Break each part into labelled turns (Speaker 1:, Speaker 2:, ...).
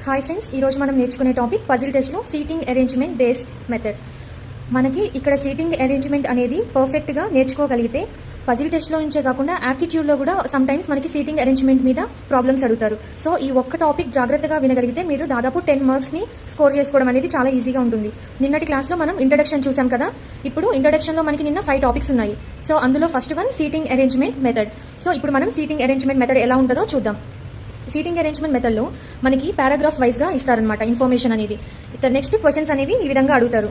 Speaker 1: Hi friends, ఈరోజు మనం నేర్చుకునే టాపిక్ పజిల్ టెస్ట్లో సీటింగ్ అరేంజ్మెంట్ బేస్డ్ మెథడ్. మనకి ఇక్కడ సీటింగ్ అరేంజ్మెంట్ అనేది పర్ఫెక్ట్గా నేర్చుకోగలిగితే పజిల్ టెస్ట్లో నుంచే కాకుండా యాప్టిట్యూడ్లో కూడా సమ్ టైమ్స్ మనకి సీటింగ్ అరేంజ్మెంట్ మీద ప్రాబ్లమ్స్ అడుగుతారు. సో ఈ ఒక్క టాపిక్ జాగ్రత్తగా వినగలిగితే మీరు దాదాపు 10 మార్క్స్ని స్కోర్ చేసుకోవడం అనేది చాలా ఈజీగా ఉంటుంది. నిన్నటి క్లాస్లో మనం ఇంట్రడక్షన్ చూసాం కదా. ఇప్పుడు ఇంట్రడక్షన్లో మనకి నిన్న 5 టాపిక్స్ ఉన్నాయి. సో అందులో first one seating arrangement method. So ఇప్పుడు మనం సీటింగ్ అరేంజ్మెంట్ మెథడ్ ఎలా ఉంటుందో చూద్దాం. సీటింగ్ అరేంజ్మెంట్ మెథడ్లో మనకి పారాగ్రాఫ్ వైజ్గా ఇస్తారనమాట ఇన్ఫర్మేషన్ అనేది. నెక్స్ట్ క్వశ్చన్స్ అనేవి ఈ విధంగా అడుగుతారు.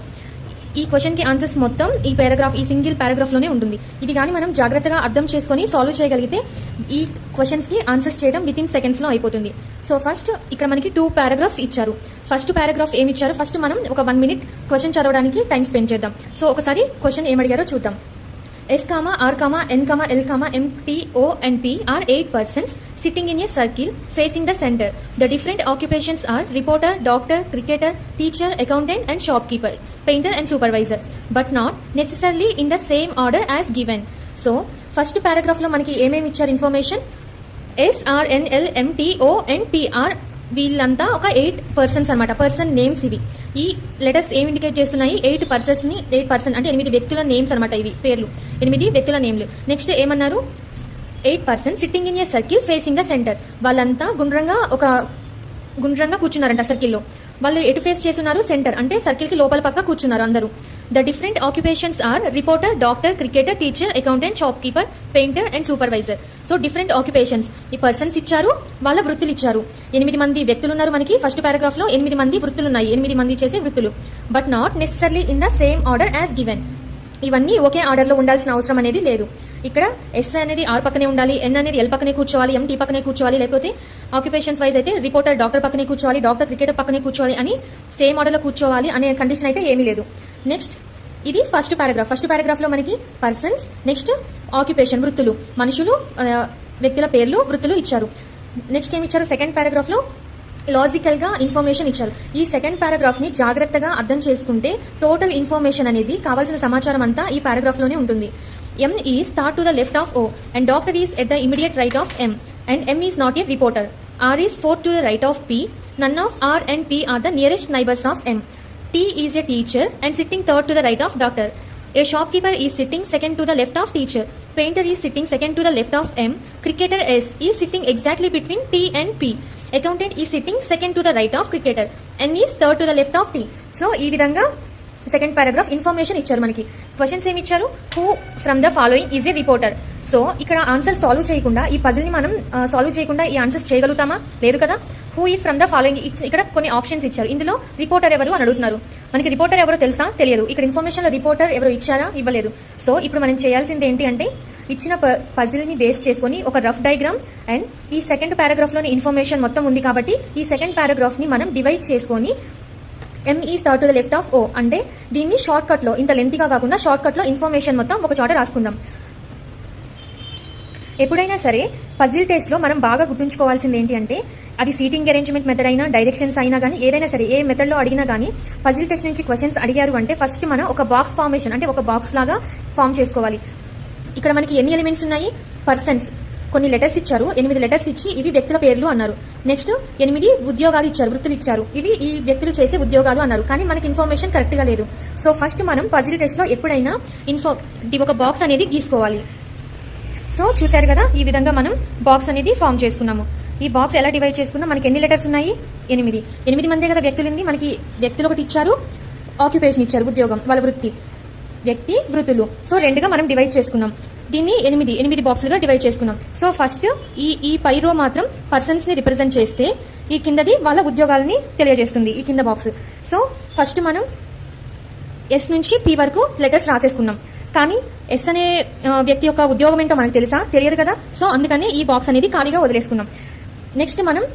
Speaker 1: ఈ క్వశ్చన్కి ఆన్సర్స్ మొత్తం ఈ సింగిల్ పారాగ్రాఫ్లోనే ఉంటుంది. ఇది కానీ మనం జాగ్రత్తగా అర్థం చేసుకొని సాల్వ్ చేయగలిగితే ఈ క్వశ్చన్స్కి ఆన్సర్స్ చేయడం వితిన్ సెకండ్స్లో అయిపోతుంది. సో ఫస్ట్ ఇక్కడ మనకి 2 పారాగ్రాఫ్స్ ఇచ్చారు. ఫస్ట్ పారాగ్రాఫ్ ఏమి ఇచ్చారు, ఫస్ట్ మనం ఒక 1 minute క్వశ్చన్ చదవడానికి టైం స్పెండ్ చేద్దాం. సో ఒకసారి క్వశ్చన్ ఏమడిగారో చూద్దాం. S, R, N, L, M, T, O and P are 8 persons sitting in a circle facing the center. The different occupations are reporter, doctor, cricketer, teacher, accountant and shopkeeper, painter and supervisor, but not necessarily in the same order as given. So, first paragraph lo manaki ఏమేమి ఇచ్చారు information. S, R, N, L, M, T, O and P are వీళ్ళంతా ఒక 8 persons అనమాట. Person names ఇవి. ఈ letters ఏం indicate చేస్తున్నాయి, 8 person అంటే 8 వ్యక్తుల నేమ్స్ అనమాట. ఇవి పేర్లు 8 వ్యక్తుల నేమ్లు. నెక్స్ట్ ఏమన్నారు, 8 person sitting in a circle facing the centre. వాళ్ళంతా గుండ్రంగా కూర్చున్నారంట సర్కిల్లో. వాళ్ళు ఎటు ఫేస్ చేస్తున్నారు, సెంటర్ అంటే సర్కిల్ కి లోపల పక్క కూర్చున్నారు అందరూ. The different occupations are reporter, doctor, cricketer, teacher, accountant, shop keeper, painter and supervisor. So different occupations, ఈ పర్సన్స్ ఇచ్చారు, వాళ్ళ వృత్తులు ఇచ్చారు. 8 మంది వ్యక్తులు ఉన్నారు మనకి. ఫస్ట్ పారాగ్రాఫ్ లో 8 మంది వృత్తులు ఉన్నాయి, 8 మంది చేసే వృత్తులు. But not necessarily in the same order as given. ఇవన్నీ ఒకే ఆర్డర్ లో ఉండాల్సిన అవసరం అనేది లేదు. ఇక్కడ ఎస్ అనేది ఆర్ పక్కనే ఉండాలి, ఎన్ అనేది ఎల్ పక్కనే కూర్చోవాలి, ఎం టీ పక్కనే కూర్చోవాలి, లేకపోతే ఆక్యుపేషన్స్ వైజ్ అయితే రిపోర్టర్ డాక్టర్ పక్కనే కూర్చోవాలి, డాక్టర్ క్రికెటర్ పక్కనే కూర్చోవాలి అని సేమ్ ఆర్డర్ లో కూర్చోవాలి అనే కండిషన్ అయితే ఏమీ లేదు. నెక్స్ట్ ఇది ఫస్ట్ పారాగ్రాఫ్. ఫస్ట్ పారాగ్రాఫ్ లో మనకి పర్సన్స్, నెక్స్ట్ ఆక్యుపేషన్ వృత్తులు, మనుషులు, వ్యక్తుల పేర్లు, వృత్తులు ఇచ్చారు. నెక్స్ట్ ఏమి ఇచ్చారు, సెకండ్ పారాగ్రాఫ్ లో లాజికల్ గా ఇన్ఫర్మేషన్ ఇచ్చారు. ఈ సెకండ్ పారాగ్రాఫ్ ని జాగ్రత్తగా అర్థం చేసుకుంటే టోటల్ ఇన్ఫర్మేషన్ అనేది కావాల్సిన సమాచారం అంతా ఈ పారాగ్రాఫ్ లోనే ఉంటుంది. M is thought to the left of O and doctor is at the immediate right of M and M is not a reporter. R is fourth to the right of P. None of R and P are the nearest neighbors of M. T is a teacher and sitting third to the right of doctor. A shopkeeper is sitting second to the left of teacher. Painter is sitting second to the left of M. Cricketer S is sitting exactly between T and P. Accountant is sitting second to the right of cricketer. N is third to the left of T. So ఈ విధంగా second paragraph information ఇచ్చారు మనకి. Questions ఏమి ఇచ్చారు, who from the following is a reporter. So ఇక్కడ answer solve చేయకుండా, ఈ puzzle ని మనం సాల్వ్ చేయకుండా ఈ ఆన్సర్స్ చేయగలుగుతామా, లేదు కదా. Who is from the following, ఇక్కడ కొన్ని ఆప్షన్స్ ఇచ్చారు. ఇందులో రిపోర్టర్ ఎవరు అని అడుగుతున్నారు. మనకి రిపోర్టర్ ఎవరో తెలుసా, తెలియదు. ఇక్కడ ఇన్ఫర్మేషన్ లో రిపోర్టర్ ఎవరు ఇచ్చారా, ఇవ్వలేదు. సో ఇప్పుడు మనం చేయాల్సింది ఏంటి అంటే, ఇచ్చిన పజిల్ ని బేస్ చేసుకుని ఒక రఫ్ డయాగ్రామ్ అండ్ ఈ సెకండ్ పారాగ్రాఫ్ లోని ఇన్ఫర్మేషన్ మొత్తం ఉంది కాబట్టి ఈ సెకండ్ పారాగ్రాఫ్ ని మనం డివైడ్ చేసుకొని M is third to the left of O అంటే దీన్ని షార్ట్ కట్ లో, ఇంత లెంతీగా కాకుండా షార్ట్ కట్ లో ఇన్ఫర్మేషన్ మొత్తం ఒక చోట రాసుకుందాం. ఎప్పుడైనా సరే పజిల్ టెస్ట్ లో మనం బాగా గుర్తుంచుకోవాల్సింది ఏంటి అంటే, అది సీటింగ్ అరేంజ్మెంట్ మెథడ్ అయినా, డైరెక్షన్స్ అయినా కానీ, ఏదైనా సరే ఏ మెథడ్ లో అడిగినా కానీ పజిల్ టెస్ట్ నుంచి క్వశ్చన్స్ అడిగారు అంటే ఫస్ట్ మనం ఒక బాక్స్ ఫార్మేషన్ అంటే ఒక బాక్స్ లాగా ఫామ్ చేసుకోవాలి. ఇక్కడ మనకి ఎన్ని ఎలిమెంట్స్ ఉన్నాయి, పర్సన్స్, కొన్ని లెటర్స్ ఇచ్చారు, 8 లెటర్స్ ఇచ్చి ఇవి వ్యక్తుల పేర్లు అన్నారు. నెక్స్ట్ 8 ఉద్యోగాలు ఇచ్చారు, వృత్తులు ఇచ్చారు, ఇవి ఈ వ్యక్తులు చేసే ఉద్యోగాలు అన్నారు. కానీ మనకి ఇన్ఫర్మేషన్ కరెక్ట్ గా లేదు. సో ఫస్ట్ మనం పజిల్ టెస్ట్ లో ఎప్పుడైనా ఒక బాక్స్ అనేది గీసుకోవాలి. సో చూసారు కదా, ఈ విధంగా మనం బాక్స్ అనేది ఫామ్ చేసుకున్నాము. ఈ బాక్స్ ఎలా డివైడ్ చేసుకున్నాం, మనకి ఎన్ని లెటర్స్ ఉన్నాయి, 8 మందే కదా వ్యక్తులు ఉంది. మనకి వ్యక్తులు ఒకటి ఇచ్చారు, ఆక్యుపేషన్ ఇచ్చారు, ఉద్యోగం, వాళ్ళ వృత్తి, వ్యక్తి, వృత్తులు. సో 2గా మనం డివైడ్ చేసుకున్నాం. దీన్ని 8 బాక్సులుగా డివైడ్ చేసుకున్నాం. సో ఫస్ట్ ఈ పై రో మాత్రం పర్సన్స్ ని రిప్రజెంట్ చేస్తే, ఈ కిందది వాళ్ళ ఉద్యోగాలని తెలియజేస్తుంది ఈ కింద బాక్స్. సో ఫస్ట్ మనం ఎస్ నుంచి పి వరకు లెటర్స్ రాసేసుకున్నాం. కానీ ఎస్ అనే వ్యక్తి యొక్క ఉద్యోగం ఏంటో మనకు తెలుసా, తెలియదు కదా. సో అందుకని ఈ బాక్స్ అనేది ఖాళీగా వదిలేసుకున్నాం. నెక్స్ట్ మనం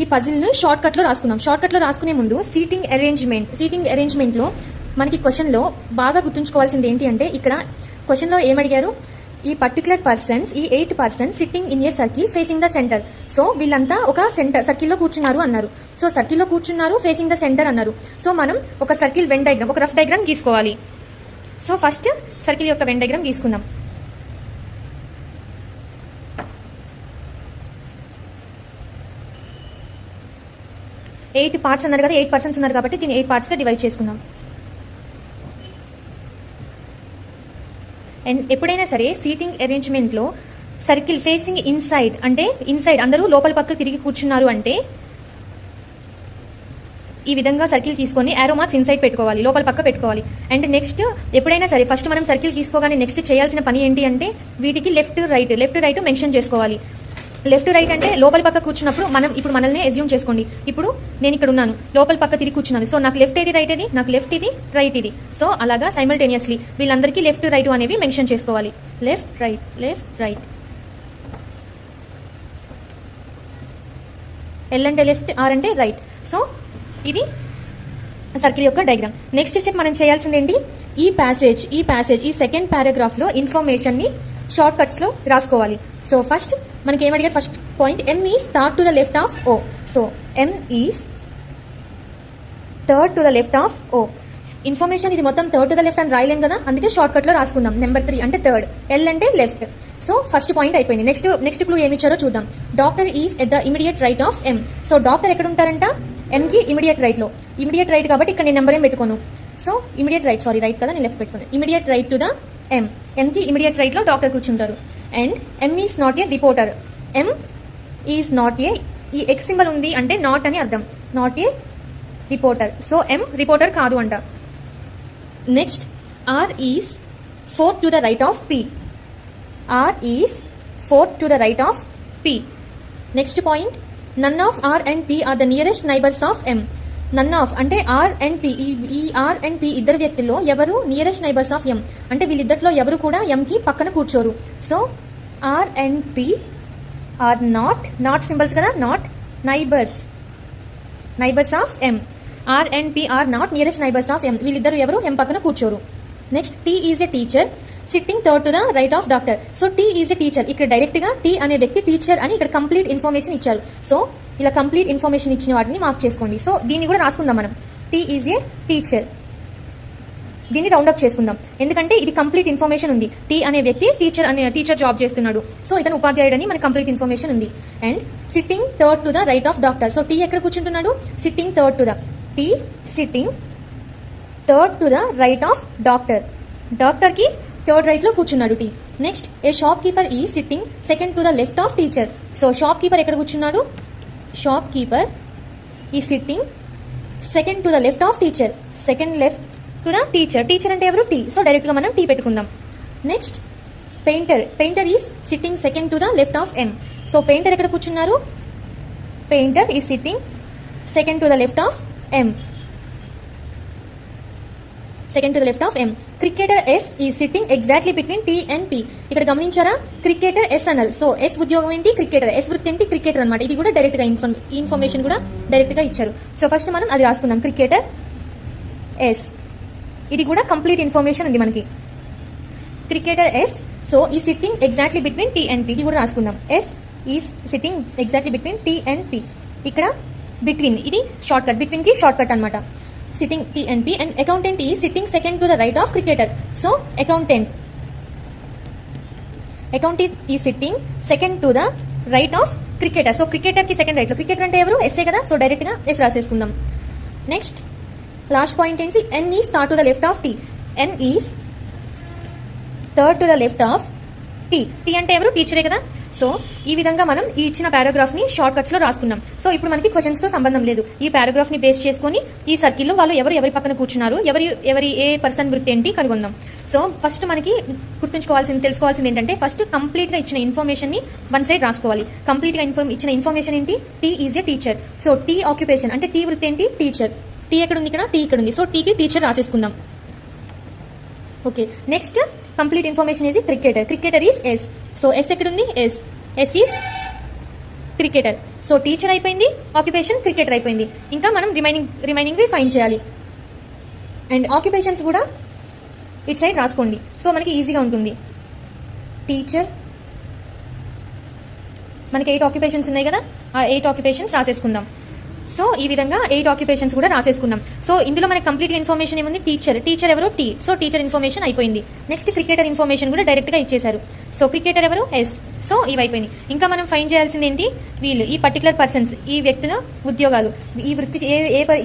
Speaker 1: ఈ పజిల్ ను షార్ట్ కట్ లో రాసుకుందాం. షార్ట్ కట్ లో రాసుకునే ముందు సీటింగ్ అరేంజ్మెంట్ లో మనకి క్వశ్చన్ లో బాగా గుర్తుంచుకోవాల్సింది ఏంటి అంటే, ఇక్కడ క్వశ్చన్ లో ఏమడిగారు, ఈ పర్టికులర్ పర్సన్స్, ఈ 8 persons sitting in a circle facing the centre. So వీళ్ళంతా ఒక సర్కిల్లో కూర్చున్నారు అన్నారు. సో సర్కిల్లో కూర్చున్నారు, ఫేసింగ్ ద సెంటర్ అన్నారు. సో మనం ఒక సర్కిల్ వెన్ డయాగ్రామ్, ఒక రఫ్ డయాగ్రామ్ గీసుకోవాలి. సో ఫస్ట్ సర్కిల్ యొక్క వెన్ డయాగ్రామ్ గీసుకుందాం. 8 పార్ట్స్ అన్నారు కదా, 8 పర్సన్స్ ఉన్నారు కాబట్టి దీన్ని 8 పార్ట్స్గా డివైడ్ చేసుకుందాం. అండ్ ఎప్పుడైనా సరే సీటింగ్ అరేంజ్మెంట్లో సర్కిల్ ఫేసింగ్ ఇన్సైడ్ అంటే ఇన్సైడ్ అందరూ లోపల పక్క తిరిగి కూర్చున్నారు అంటే ఈ విధంగా సర్కిల్ తీసుకొని యారో మార్క్స్ ఇన్సైడ్ పెట్టుకోవాలి, లోపల పక్క పెట్టుకోవాలి. అండ్ నెక్స్ట్ ఎప్పుడైనా సరే ఫస్ట్ మనం సర్కిల్ తీసుకోగానే నెక్స్ట్ చేయాల్సిన పని ఏంటి అంటే వీటికి లెఫ్ట్ రైట్ మెన్షన్ చేసుకోవాలి. లెఫ్ట్ రైట్ అంటే లోపల పక్క కూర్చున్నప్పుడు ఇప్పుడు మనల్ని అజ్యూమ్ చేసుకోండి. ఇప్పుడు నేను ఇక్కడ ఉన్నాను, లోపల పక్క తిరిగి కూర్చున్నాను. సో నాకు లెఫ్ట్ ఏది రైట్ ఏది, నాకు లెఫ్ట్ ఇది రైట్ ఇది. సో అలాగా సైమల్టేనియస్లీ వీళ్ళందరికీ లెఫ్ట్ రైట్ అనేవి మెన్షన్ చేసుకోవాలి. Left right. ఎల్ అంటే లెఫ్ట్, ఆర్ అంటే రైట్. సో ఇది సర్కిల్ యొక్క డయాగ్రామ్. నెక్స్ట్ స్టెప్ మనం చేయాల్సింది ఏంటి, ఈ ప్యాసేజ్ ఈ సెకండ్ పారాగ్రాఫ్ లో ఇన్ఫర్మేషన్ ని షార్ట్ కట్స్ లో రాసుకోవాలి. సో ఫస్ట్ మనకి ఏమడిగారు, first point M is third to the left of O. So M is third to the left of O. Information ఇది మొత్తం థర్డ్ టు ద లెఫ్ట్ అని రాయలేం కదా, అందుకే షార్ట్ కట్ లో రాసుకుందాం. నెంబర్ 3 అంటే థర్డ్, L అంటే లెఫ్ట్. సో ఫస్ట్ పాయింట్ అయిపోయింది. Next clue ఏమి ఇచ్చారో చూద్దాం. Doctor is at the immediate right of M. So doctor ఎక్కడ ఉంటారంట, M కి ఇమిడియట్ రైట్ లో. ఇమిడియట్ రైట్ కాబట్టి ఇక్కడ నేను నెంబర్ ఏం పెట్టుకోను. సో ఇమిడియట్ రైట్ కదా, నేను లెఫ్ట్ పెట్టుకున్నాను. Immediate right to the M కి ఇమిడియట్ రైట్ లో డాక్టర్ కూర్చుంటారు. And M is not a reporter. M is not a, ఈ ఎక్స్ సింబల్ ఉంది అంటే నాట్ అని అర్థం, not a reporter. So M reporter కాదు అంట. Next R is fourth to the right of P. R is fourth to the right of P. Next point, none of R and P are the nearest neighbours of M. None of అంటే R and P, ఈ R and P ఇద్దరు వ్యక్తుల్లో ఎవరు nearest neighbours of M అంటే వీళ్ళిద్దరిలో ఎవరు కూడా M కి పక్కన కూర్చోరు. So R and P are not symbols కదా, not neighbours of M. R and P are not nearest neighbours of M. వీళ్ళిద్దరు ఎవరు M పక్కన కూర్చోరు. Next T is a teacher sitting third to the right of doctor. So T is a teacher, ఇక్కడ direct గా T అనే వ్యక్తి teacher అని ఇక్కడ కంప్లీట్ ఇన్ఫర్మేషన్ ఇచ్చారు. సో ఇలా కంప్లీట్ ఇన్ఫర్మేషన్ ఇచ్చిన వాటిని మార్క్ చేసుకోండి. సో దీన్ని కూడా రాసుకుందాం మనం, T ఈజ్ ఏ టీచర్. దీన్ని రౌండప్ చేసుకుందాం ఎందుకంటే ఇది కంప్లీట్ ఇన్ఫర్మేషన్ ఉంది. T అనే వ్యక్తి టీచర్ జాబ్ చేస్తున్నాడు. సో ఇతను ఉపాధ్యాయుడు అని మనకి కంప్లీట్ ఇన్ఫర్మేషన్ ఉంది. And sitting third to the right of doctor. So T ఎక్కడ కూర్చుంటున్నాడు, sitting third to the right of doctor. Doctor కి థర్డ్ రైట్ లో కూర్చున్నాడు T. Next a shopkeeper is sitting second to the left of teacher. So shopkeeper ఎక్కడ కూర్చున్నాడు, shopkeeper is sitting second to the left of teacher. Second left to the teacher అంటే ఎవరు T. So direct గా మనం T పెట్టుకుందాం. Next painter is sitting second to the left of M. So painter ఎక్కడ కూర్చున్నారు, painter ఈ sitting second to the left of M. Cricketer S ఈ sitting exactly between T and P. ఇక్కడ గమనించారా, cricketer S అనాలి. So S ఉద్యోగం ఏంటి, cricketer. S వృత్తి ఏంటి, క్రికెటర్ అనమాట. ఇది కూడా డైరెక్ట్ గా ఇన్ఫర్మేషన్ కూడా డైరెక్ట్ గా ఇచ్చారు. సో ఫస్ట్ మనం అది రాసుకుందాం, క్రికెటర్ S. ఇది కూడా కంప్లీట్ ఇన్ఫర్మేషన్ ఉంది మనకి, క్రికెటర్ S. సో ఈ sitting exactly between T and P, ఇది కూడా రాసుకుందాం. S is sitting exactly between T and P. ఇక్కడ బిట్వీన్ ఇది షార్ట్ కట్, బిట్వీన్ కి షార్ట్ కట్ అనమాట. Sitting T and P. And accountant is sitting second to the right of cricketer. So accountant is sitting second to the right of cricketer. So cricketer ki second right lo, cricketer ante evaru S kada. So direct ga S raseskundam. Next last point ఏంటి, N is third to the left of T. N is third to the left of T. T అంటే ఎవరు, టీచరే కదా. So ఈ విధంగా మనం ఈ ఇచ్చిన paragraph ని షార్ట్ కట్స్ లో రాసుకున్నాం. సో ఇప్పుడు మనకి క్వశ్చన్స్ తో సంబంధం లేదు. ఈ పారాగ్రాఫ్ ని బేస్ చేసుకుని ఈ సర్కిల్లో వాళ్ళు ఎవరి పక్కన కూర్చున్నారు, ఎవరి ఏ పర్సన్ వృత్తి ఏంటి కనుగొందాం. సో ఫస్ట్ మనకి తెలుసుకోవాల్సింది ఏంటంటే ఫస్ట్ కంప్లీట్ గా ఇచ్చిన ఇన్ఫర్మేషన్ ని వన్ సైడ్ రాసుకోవాలి. కంప్లీట్ గా ఇచ్చిన ఇన్ఫర్మేషన్ ఏంటి, T is a teacher. So T occupation అంటే T వృత్తి ఏంటి, టీచర్. T ఎక్కడ ఉంది, ఇక్కడ T ఇక్కడ ఉంది. సో T కి టీచర్ రాసేసుకుందాం. Okay, next complete information is cricketer is S. So S ఎక్కడ ఉంది, S is cricketer. So teacher అయిపోయింది, ఆక్యుపేషన్ క్రికెటర్ అయిపోయింది. ఇంకా మనం రిమైనింగ్ ఫైండ్ చేయాలి. అండ్ ఆక్యుపేషన్స్ కూడా ఇట్ సైడ్ రాసుకోండి. సో మనకి ఈజీగా ఉంటుంది. టీచర్ మనకి 8 ఆక్యుపేషన్స్ ఉన్నాయి కదా, ఆ 8 ఆక్యుపేషన్స్ రాసేసుకుందాం. సో ఈ విధంగా 8 ఆక్యుపేషన్స్ కూడా రాసేసుకున్నాం. సో ఇందులో మనకి కంప్లీట్ ఇన్ఫర్మేషన్ ఏముంది, టీచర్ ఎవరు టీ, సో టీచర్ ఇన్ఫర్మేషన్ అయిపోయింది. నెక్స్ట్ క్రికెటర్ ఇన్ఫర్మేషన్ కూడా డైరెక్ట్ గా ఇచ్చేశారు. సో క్రికెటర్ ఎవరు, ఎస్. సో ఇవి అయిపోయింది. ఇంకా మనం ఫైండ్ చేయాల్సింది ఏంటి, వీళ్ళు ఈ పర్టికులర్ పర్సన్స్, ఈ వ్యక్తుల ఉద్యోగాలు, ఈ వృత్తి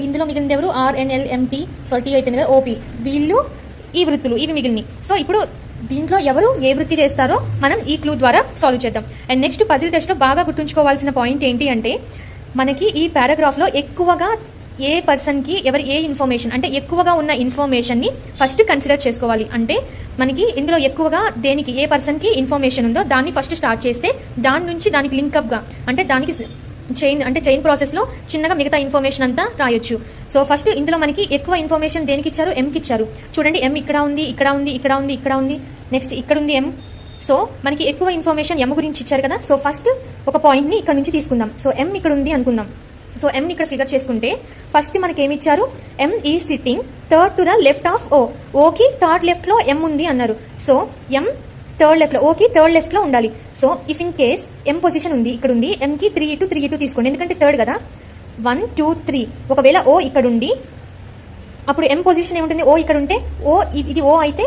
Speaker 1: ఇందులో మిగిలింది ఎవరు, RNLMT, సో టీ అయిపోయింది కదా, OP, వీళ్ళు ఈ వృత్తులు ఇవి మిగిలినవి. సో ఇప్పుడు దీంట్లో ఎవరు ఏ వృత్తి చేస్తారో మనం ఈ క్లూ ద్వారా సాల్వ్ చేద్దాం. అండ్ నెక్స్ట్ పజిల్ టెస్ట్ లో బాగా గుర్తుంచుకోవాల్సిన పాయింట్ ఏంటి అంటే, మనకి ఈ పారాగ్రాఫ్ లో ఎక్కువగా ఏ పర్సన్ కి ఎవరు ఏ ఇన్ఫర్మేషన్ అంటే ఎక్కువగా ఉన్న ఇన్ఫర్మేషన్ ని ఫస్ట్ కన్సిడర్ చేసుకోవాలి. అంటే మనకి ఇందులో ఎక్కువగా దేనికి ఏ పర్సన్ కి ఇన్ఫర్మేషన్ ఉందో దాన్ని ఫస్ట్ స్టార్ట్ చేస్తే దాని నుంచి దానికి లింకప్ గా అంటే దానికి చైన్ ప్రాసెస్ లో చిన్నగా మిగతా ఇన్ఫర్మేషన్ అంతా రాయొచ్చు. సో ఫస్ట్ ఇందులో మనకి ఎక్కువ ఇన్ఫర్మేషన్ దేనికి ఇచ్చారు, M కి ఇచ్చారు. చూడండి, M ఇక్కడ ఉంది, ఇక్కడ ఉంది, ఇక్కడ ఉంది, ఇక్కడ ఉంది, నెక్స్ట్ ఇక్కడ ఉంది M. సో మనకి ఎక్కువ ఇన్ఫర్మేషన్ M గురించి ఇచ్చారు కదా. సో ఫస్ట్ ఒక పాయింట్ ని ఇక్కడ నుంచి తీసుకుందాం. సో M ఇక్కడ ఉంది అనుకుందాం. సో M ని ఇక్కడ ఫిగర్ చేసుకుంటే ఫస్ట్ మనకి ఏమి ఇచ్చారు, M ఈ sitting third to the left of O. O కి థర్డ్ లెఫ్ట్ లో M ఉంది అన్నారు. సో M థర్డ్ లెఫ్ట్ లో, O కి థర్డ్ లెఫ్ట్ లో ఉండాలి. So if in case M position ఉంది, ఇక్కడ ఉంది, M కి 3 తీసుకోండి, ఎందుకంటే థర్డ్ కదా. 1 2 3. ఒకవేళ O ఇక్కడ ఉండి అప్పుడు M పొజిషన్ ఏముంటుంది, O ఇక్కడ ఉంటే O ఇది O అయితే,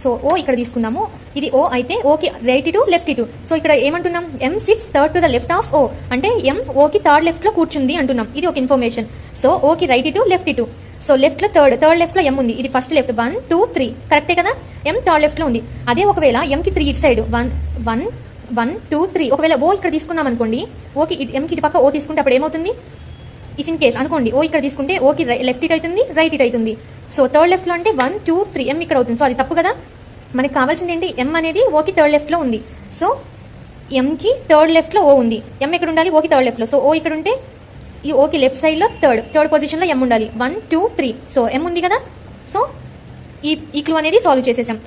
Speaker 1: సో O ఇక్కడ తీసుకుందాము, ఇది O అయితే O కి రైట్ ఇటు లెఫ్ట్ ఇటు. సో ఇక్కడ ఏమంటున్నాం, M sits third to the left of O, అంటే M O కి థర్డ్ లెఫ్ట్ లో కూర్చుంది అంటున్నాం. ఇది ఒక ఇన్ఫర్మేషన్. సో O కి రైట్ ఇటు లెఫ్ట్ ఇటు. సో లెఫ్ట్ లో థర్డ్ లెఫ్ట్ లో M ఉంది, ఇది ఫస్ట్ లెఫ్ట్ 1 2 3 కరెక్టే కదా. M థర్డ్ లెఫ్ట్ లో ఉంది. అదే ఒకవేళ M కి 3 ఇటు సైడ్ 1 2 3, ఒకవేళ O ఇక్కడ తీసుకున్నాం అనుకోండి, O కి M కి ఇటు పక్క O తీసుకుంటే అప్పుడు ఏమవుతుంది, ఇఫ్ ఇన్ కేస్ అనుకోండి O ఇక్కడ తీసుకుంటే O కి లెఫ్ట్ ఇటు అవుతుంది, రైట్ ఇటు అవుతుంది. సో థర్డ్ లెఫ్ట్ లో అంటే 1 2 3 M ఇక్కడ అవుతుంది. సో అది తప్పు కదా. మనకి కావాల్సింది ఏంటి, M అనేది O కి థర్డ్ లెఫ్ట్ లో ఉంది. సో M కి థర్డ్ లెఫ్ట్ లో O ఉంది, M ఎక్కడ ఉండాలి, O కి థర్డ్ లెఫ్ట్ లో. సో O ఇక్కడ ఉంటే ఈ O కి లెఫ్ట్ సైడ్ లో థర్డ్ పొజిషన్ లో M ఉండాలి. 1 2 3. సో M ఉంది కదా. సో ఈ క్లూ అనేది సాల్వ్ చేసేసాం.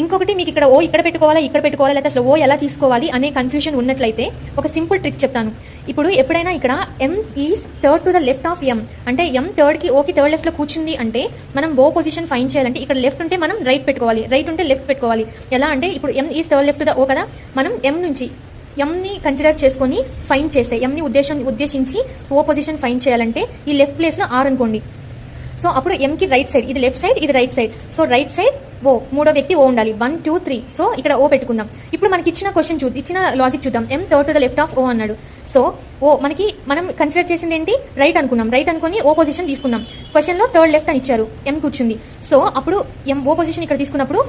Speaker 1: ఇంకొకటి, మీకు ఇక్కడ O ఇక్కడ పెట్టుకోవాలా ఇక్కడ పెట్టుకోవాలా, లేదా అసలు O ఎలా తీసుకోవాలి అనే కన్ఫ్యూజన్ ఉన్నట్లయితే ఒక సింపుల్ ట్రిక్ చెప్తాను. ఇప్పుడు ఎప్పుడైనా ఇక్కడ M is third to the left of M అంటే M థర్డ్ కి O కి థర్డ్ లెఫ్ట్ లో కూర్చుంది అంటే మనం O పొజిషన్ ఫైండ్ చేయాలంటే ఇక్కడ లెఫ్ట్ ఉంటే మనం రైట్ పెట్టుకోవాలి, రైట్ ఉంటే లెఫ్ట్ పెట్టుకోవాలి. ఎలా అంటే ఇప్పుడు M is third left to the O కదా, మనం M నుంచి M ని కన్సిడర్ చేసుకొని ఫైండ్ చేస్తే, M ని ఉద్దేశించి O పొజిషన్ ఫైండ్ చేయాలంటే ఈ లెఫ్ట్ ప్లేస్ లో R అనుకోండి. సో అప్పుడు M కి రైట్ సైడ్, ఇది లెఫ్ట్ సైడ్, ఇది right side. So right side O, మూడో వ్యక్తి O ఉండాలి. 1 2 3. సో ఇక్కడ O పెట్టుకుందాం. ఇప్పుడు మనకి ఇచ్చిన క్వశ్చన్ ఇచ్చిన లాజిక్ చూద్దాం. M third to the left of O అన్నాడు. సో మనం కన్సిడర్ చేసింది ఏంటి, రైట్ అనుకున్నాం, రైట్ అనుకుని O పొజిషన్ తీసుకున్నాం. క్వశ్చన్ లో థర్డ్ లెఫ్ట్ అని ఇచ్చారు, M కూర్చుంది. సో అప్పుడు O పొజిషన్ ఇక్కడ తీసుకున్నప్పుడు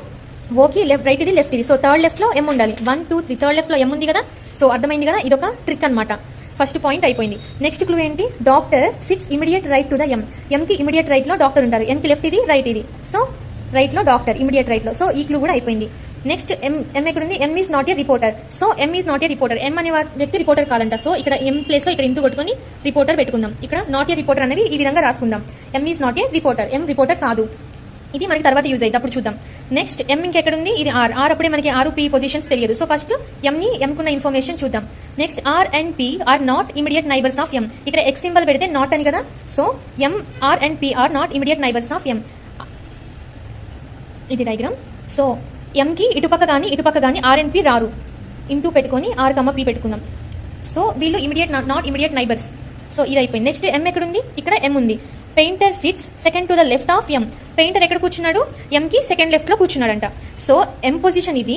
Speaker 1: O కి రైట్ ఇది లెఫ్ట్ ఇది. సో థర్డ్ లెఫ్ట్ లో M ఉండాలి. 1 2 3 థర్డ్ లెఫ్ట్ లో M ఉంది కదా. సో అర్థమైంది కదా, ఇదొక ట్రిక్ అన్నమాట. ఫస్ట్ పాయింట్ అయిపోయింది. నెక్స్ట్ క్లూ ఏంటి, doctor sits immediate right to the M కి ఇమిడియట్ రైట్ లో డాక్టర్ ఉంటారు, M కి లెఫ్ట్ ఇది రైట్ ఇది. సో రైట్ లో డాక్టర్, ఇమిడియట్ రైట్ లో. సో ఈ క్లూ కూడా అయిపోయింది. నెక్స్ట్ M ఎక్కడ ఉంది, M is not a reporter. So M is not a reporter, M అనే వ్యక్తి రిపోర్టర్ కాదంట. సో ఇక్కడ M ప్లేస్ లో ఇక్కడ ఇంటూ కొట్టుకొని రిపోర్టర్ పెట్టుకుందాం. ఇక్కడ నాట్ ఏ రిపోర్టర్ అనేది ఈ విధంగా రాసుకుందాం. M is not a reporter, M reporter కాదు. ఇది మనకి తర్వాత యూజ్ అయితే అప్పుడు చూద్దాం. నెక్స్ట్ M ఇంకెక్కడ ఉంది, ఇది R అప్పుడే మనకి R P పొజిషన్స్ తెలియదు. సో ఫస్ట్ M కున్న ఇన్ఫర్మేషన్ చూద్దాం. Next R and P are not immediate neighbours of M. ఇక్కడ X సింబల్ పెడితే నాట్ అని కదా. So R and P are not immediate neighbours of M. ఇది డయాగ్రామ్. సో M కి ఇటుపక్క గానీ R అండ్ P రారు, ఇంటూ పెట్టుకొని R, P పెట్టుకుందాం. సో వీళ్ళు నాట్ ఇమిడియట్ నైబర్స్. సో ఇది అయిపోయింది. నెక్స్ట్ M ఎక్కడ ఉంది, ఇక్కడ M ఉంది. Painter sits second to the left of M. Painter ఎక్కడ కూర్చున్నాడు, M కి సెకండ్ లెఫ్ట్ లో కూర్చున్నాడంట. సో M పొజిషన్ ఇది,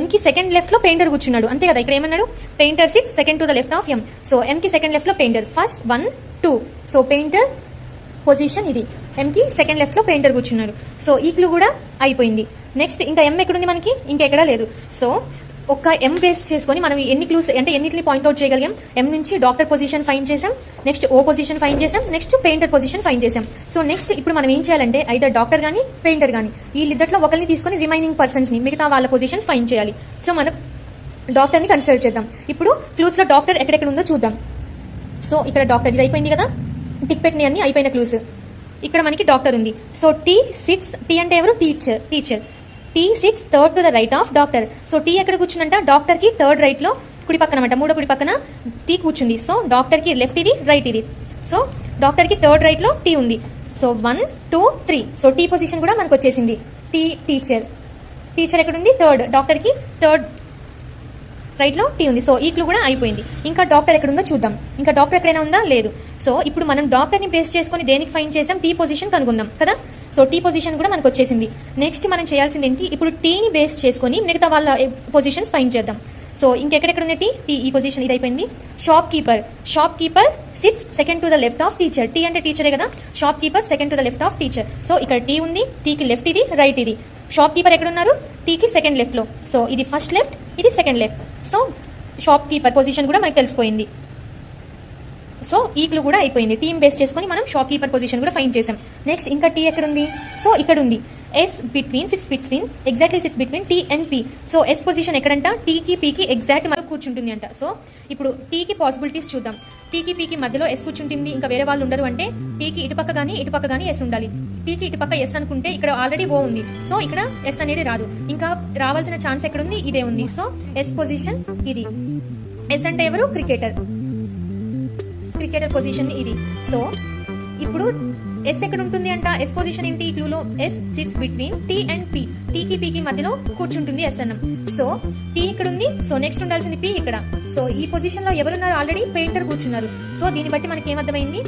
Speaker 1: M కి సెకండ్ లెఫ్ట్ లో పెయింటర్ కూర్చున్నాడు, అంతే కదా. ఇక్కడ ఏమన్నాడు, painter sits second to the left of M. So M కి సెకండ్ లెఫ్ట్ లో painter, first 1 2. So painter position ఇది, M కి సెకండ్ లెఫ్ట్ లో పెయింటర్ కూర్చున్నాడు. సో ఈ క్లూ కూడా అయిపోయింది. నెక్స్ట్ ఇంకా M ఎక్కడుంది మనకి, ఇంకెక్కడా లేదు. సో ఒక M బేస్ చేసుకొని మనం ఎన్ని క్లూస్ అంటే ఎన్నిటిని పాయింట్అవుట్ చేయగలిగాం. M నుంచి డాక్టర్ పొజిషన్ ఫైండ్ చేసాం, నెక్స్ట్ O పొజిషన్ ఫైండ్ చేసాం, నెక్స్ట్ పెయింటర్ పొజిషన్ ఫైండ్ చేసాం. సో నెక్స్ట్ ఇప్పుడు మనం ఏం చేయాలంటే ఐదర్ డాక్టర్ గానీ పెయింటర్ గానీ వీళ్ళిద్దట్లో ఒకరిని తీసుకొని రిమైనింగ్ పర్సన్స్ ని మిగతా వాళ్ళ పొజిషన్స్ ఫైండ్ చేయాలి. సో మనం డాక్టర్ ని కన్సిడర్ చేద్దాం. ఇప్పుడు క్లూస్ లో డాక్టర్ ఎక్కడెక్కడ ఉందో చూద్దాం. సో ఇక్కడ డాక్టర్ ఇది అయిపోయింది కదా, టిక్ పెట్టిన అన్ని అయిపోయిన క్లూస్. ఇక్కడ మనకి డాక్టర్ ఉంది. సో T అంటే ఎవరు, teacher. T sits third to the right of doctor. So T ఎక్కడ కూర్చుందంట, డాక్టర్ కి థర్డ్ రైట్ లో కుడి పక్కన అనమాట, మూడో కుడి పక్కన T కూర్చుంది. సో డాక్టర్ కి లెఫ్ట్ ఇది రైట్ ఇది. సో డాక్టర్ కి థర్డ్ రైట్ లో T ఉంది. సో 1 2 3. సో T పొజిషన్ కూడా మనకు వచ్చేసింది. టీచర్ ఎక్కడ ఉంది, థర్డ్, డాక్టర్ కి థర్డ్ రైట్లో టీ ఉంది. సో ఈ క్లూ కూడా అయిపోయింది. ఇంకా డాక్టర్ ఎక్కడ ఉందో చూద్దాం. ఇంకా డాక్టర్ ఎక్కడైనా ఉందా? లేదు. సో ఇప్పుడు మనం డాక్టర్ని బేస్ చేసుకొని దేనికి ఫైండ్ చేసాం? టీ పొజిషన్ కనుగొందాం కదా. సో టీ పొజిషన్ కూడా మనకు వచ్చేసింది. నెక్స్ట్ మనం చేయాల్సింది ఏంటి? ఇప్పుడు టీని బేస్ చేసుకొని మిగతా వాళ్ళ పొజిషన్స్ ఫైండ్ చేద్దాం. సో ఇంకెక్కడెక్కడ ఉన్న టీ ఈ పొజిషన్ ఇది అయిపోయింది. Shop keeper sits second to the left of teacher. T అంటే టీచరే కదా. Shop keeper second to the left of teacher. So ఇక్కడ టీ ఉంది, టీకి లెఫ్ట్ ఇది, రైట్ ఇది. షాప్ కీపర్ ఎక్కడ ఉన్నారు? టీకి సెకండ్ లెఫ్ట్ లో. సో ఇది ఫస్ట్ లెఫ్ట్, ఇది second left. So shopkeeper position కూడా మనకు తెలిసిపోయింది. సో ఈ క్లూ కూడా అయిపోయింది. టీమ్ బేస్ చేసుకొని మనం షాప్ కీపర్ పొజిషన్ కూడా ఫైండ్ చేసాం. నెక్స్ట్ ఇంకా టీ ఎక్కడ ఉంది? సో ఇక్కడ ఉంది. Sits between T and P. So S position ఎక్కడంట? టీకి పీకి ఎగ్జాక్ట్ మనకు కూర్చుంటుంది అంట. సో ఇప్పుడు టీకి పాసిబిలిటీస్ చూద్దాం. టీకి పీకి మధ్యలో ఎస్ కూర్చుంటుంది, ఇంకా వేరే వాళ్ళు ఉండరు అంటే టీకి ఇటుపక్క కానీ ఎస్ ఉండాలి. టీకి ఇటుపక్క ఎస్ అనుకుంటే ఇక్కడ ఆల్రెడీ ఓ ఉంది. సో ఇక్కడ ఎస్ అనేది రాదు. ఇంకా రావాల్సిన ఛాన్స్ ఎక్కడుంది? ఇదే ఉంది. సో ఎస్ పొజిషన్ ఇది. ఎస్ అంటే ఎవరు? క్రికెటర్ పొజిషన్ ఇది. సో ఇప్పుడు ఎస్ ఎక్కడ ఉంటుంది అంట? ఎస్ పొజిషన్ ఏంటి? ఈ క్లూలో S sits between T and P. టీకి పీకి మధ్యలో కూర్చుంటుంది ఎస్ అన్నం. సో టీ ఇక్కడ ఉంది. సో నెక్స్ట్ ఉండాల్సింది పీ ఇక్కడ. సో ఈ పొజిషన్ లో ఎవరున్నారు? ఆల్రెడీ పెయింటర్ కూర్చున్నారు. సో దీన్ని బట్టి మనకి ఏమర్థమైంది?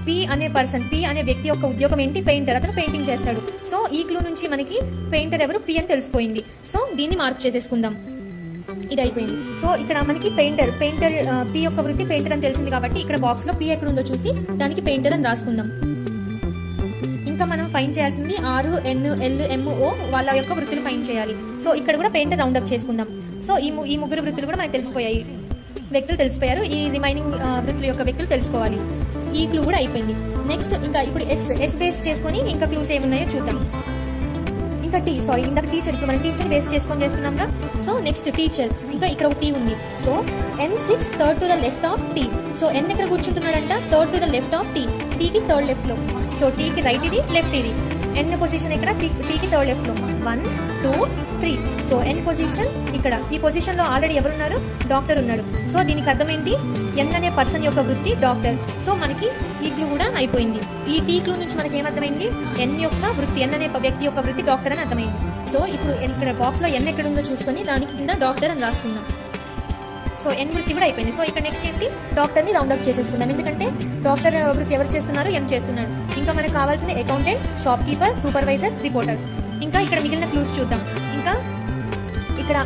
Speaker 1: పీ అనే వ్యక్తి యొక్క ఉద్యోగం ఏంటి? పెయింటర్. అతను పెయింటింగ్ చేస్తాడు. సో ఈ క్లూ నుంచి మనకి పెయింటర్ ఎవరు? పీ అని తెలిసిపోయింది. సో దీన్ని మార్క్ చేసేసుకుందాం. ఇది అయిపోయింది. సో ఇక్కడ మనకి పెయింటర్ పీ యొక్క వృత్తి పెయింటర్ అని తెలిసింది కాబట్టి ఇక్కడ బాక్స్ లో పీ ఎక్కడ ఉందో చూసి దానికి పెయింటర్ అని రాసుకుందాం. ఇంకా మనం ఫైండ్ చేయాల్సింది RNLMO వాళ్ళ యొక్క వృత్తులు ఫైండ్ చేయాలి. సో ఇక్కడ కూడా పెయింటర్ రౌండ్ అప్ చేసుకుందాం. సో ఈ ముగ్గురు వృత్తులు కూడా మనకు తెలిసిపోయాయి, వ్యక్తులు తెలిసిపోయారు. ఈ రిమైనింగ్ వృత్తుల యొక్క వ్యక్తులు తెలుసుకోవాలి. ఈ క్లూ కూడా అయిపోయింది. నెక్స్ట్ ఇంకా ఇప్పుడు ఎస్ బేస్ చేసుకొని ఇంకా క్లూస్ ఏమున్నాయో చూద్దాం. ఇంకా ఇందాక టీచర్, ఇప్పుడు మనం టీచర్ బేస్ చేసుకొని చేస్తున్నాం కదా. సో నెక్స్ట్ టీచర్, ఇంకా ఇక్కడ ఒక టీ ఉంది. So N6 third to the left of T. So N ఎక్కడ కూర్చుంటున్నాడంట? Third to the left of T. టీకి థర్డ్ లెఫ్ట్ లో. సో టీకి రైట్ ఇది, లెఫ్ట్ ఇది. N పొజిషన్ ఇక్కడ, టీకి థర్డ్ లెఫ్ట్ లో. 1 2 3. సో N పొజిషన్ ఇక్కడ. ఈ పొజిషన్ లో ఆల్రెడీ ఎవరున్నారు? డాక్టర్ ఉన్నాడు. సో దీనికి అర్థం ఏంటి? N అనే పర్సన్ యొక్క వృత్తి డాక్టర్. సో మనకి ఈ క్లూ కూడా అయిపోయింది. ఈ టీ క్లూ నుంచి మనకి ఏమర్థమైంది? N యొక్క వృత్తి, N అనే వ్యక్తి యొక్క వృత్తి డాక్టర్ అని అర్థమైంది. సో ఇప్పుడు ఇక్కడ బాక్స్ లో N ఎక్కడ ఉందో చూసుకొని దానికి కింద డాక్టర్ అని రాసుకుందాం. సో N వృత్తి కూడా అయిపోయింది. సో ఇక్కడ నెక్స్ట్ ఏంటి? డాక్టర్ ని రౌండ్ అప్ చేసేసుకుందాం. ఎందుకంటే డాక్టర్ వృత్తి ఎవరు చేస్తున్నారు? N చేస్తున్నాడు. ఇంకా మనకు కావాల్సింది accountant, shop keeper, supervisor, reporter. ఇంకా ఇక్కడ మిగిలిన క్లూస్ చూద్దాం. ఇంకా ఇక్కడ